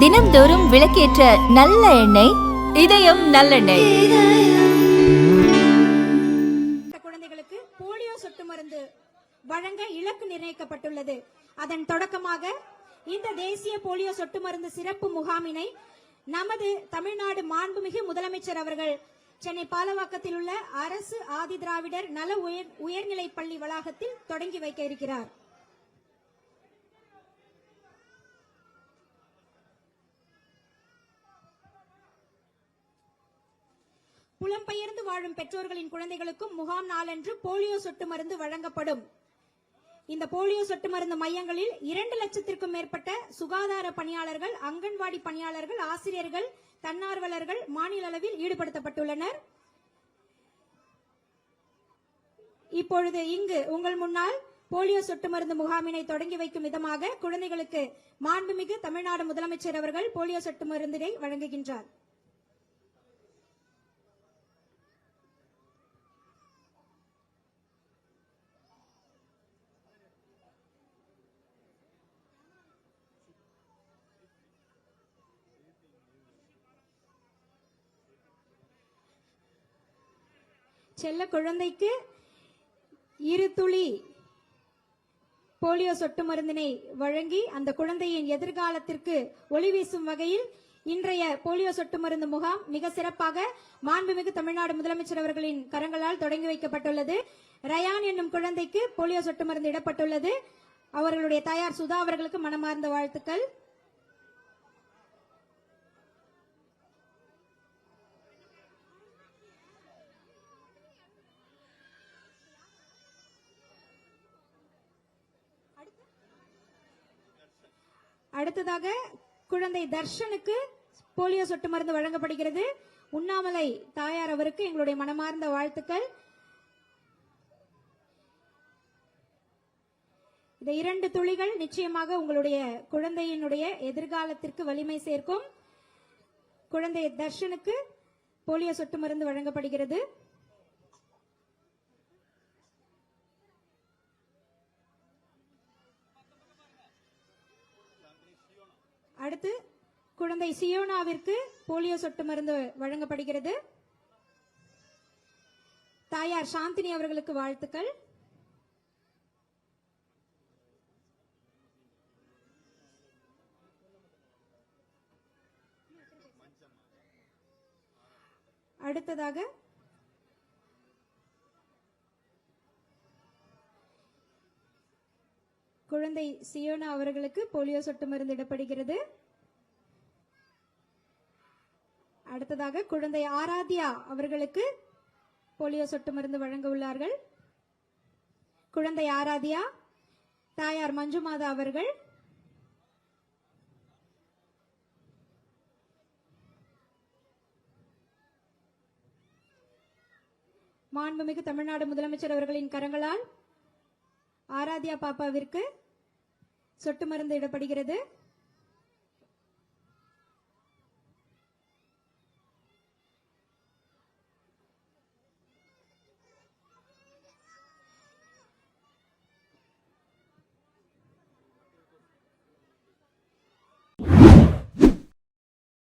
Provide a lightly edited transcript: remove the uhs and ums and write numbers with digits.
தினம்தோறும் விளக்கேற்ற நல்ல எண்ணெய் இதயம் நல்லெண்ணெய். குழந்தைகளுக்கு போலியோ சொட்டு மருந்து வழங்க இலக்கு நிர்ணயிக்கப்பட்டுள்ளது. அதன் தொடக்கமாக இந்த தேசிய போலியோ சொட்டு மருந்து சிறப்பு முகாமினை நமது தமிழ்நாடு மாண்புமிகு முதலமைச்சர் அவர்கள் சென்னை பாலவாக்கத்தில் உள்ள அரசு ஆதி திராவிடர் நல உயர்நிலை பள்ளி வளாகத்தில் தொடங்கி வைக்க இருக்கிறார். புலம்பெயர்ந்து வாழும் பெற்றோர்களின் குழந்தைகளுக்கும் முகாம் நாளன்று போலியோ சொட்டு மருந்து வழங்கப்படும். இந்த போலியோ சொட்டு மருந்து மையங்களில் 2 லட்சத்திற்கும் மேற்பட்ட சுகாதார பணியாளர்கள், அங்கன்வாடி பணியாளர்கள், ஆசிரியர்கள், தன்னார்வலர்கள் மாநில அளவில் ஈடுபடுத்தப்பட்டுள்ளனர். இப்பொழுது இங்கு உங்கள் முன்னால் போலியோ சொட்டு மருந்து முகாமினை தொடங்கி வைக்கும் விதமாக குழந்தைகளுக்கு மாண்புமிகு தமிழ்நாடு முதலமைச்சர் அவர்கள் போலியோ சொட்டு மருந்தினை வழங்குகின்றார். செல்ல குழந்தைக்கு 2 துளி போலியோ சொட்டு மருந்தினை வழங்கி அந்த குழந்தையின் எதிர்காலத்திற்கு ஒளி வீசும் வகையில் இன்றைய போலியோ சொட்டு மருந்து முகாம் மிக சிறப்பாக மாண்புமிகு தமிழ்நாடு முதலமைச்சர் அவர்களின் கரங்களால் தொடங்கி வைக்கப்பட்டுள்ளது. ரயான் என்னும் குழந்தைக்கு போலியோ சொட்டு மருந்து இடப்பட்டுள்ளது. அவர்களுடைய தாயார் சுதா அவர்களுக்கு மனமார்ந்த வாழ்த்துக்கள். அடுத்ததாக குழந்தை தர்ஷனுக்கு போலியோ சொட்டு மருந்து வழங்கப்படுகிறது. உண்ணாமலை தாயார் அவருக்கு எங்களுடைய மனமார்ந்த வாழ்த்துக்கள். இந்த 2 துளிகள் நிச்சயமாக உங்களுடைய குழந்தையினுடைய எதிர்காலத்திற்கு வலிமை சேர்க்கும். குழந்தை தர்ஷனுக்கு போலியோ சொட்டு மருந்து வழங்கப்படுகிறது. அடுத்து குழந்தை சியோனாவிற்கு போலியோ சொட்டு மருந்து வழங்கப்படுகிறது. தாயார் சாந்தினி அவர்களுக்கு வாழ்த்துக்கள். அடுத்ததாக குழந்தை சியோனா அவர்களுக்கு போலியோ சொட்டு மருந்து இடப்படுகிறது. அடுத்ததாக குழந்தை ஆராத்யா அவர்களுக்கு போலியோ சொட்டு மருந்து வழங்க உள்ளார்கள். குழந்தை ஆராத்யா, தாயார் மஞ்சுமாதா அவர்கள். மாண்புமிகு தமிழ்நாடு முதலமைச்சர் அவர்களின் கரங்களால் ஆராத்யா பாப்பாவிற்கு சொட்டு மருந்து இடப்படுகிறது.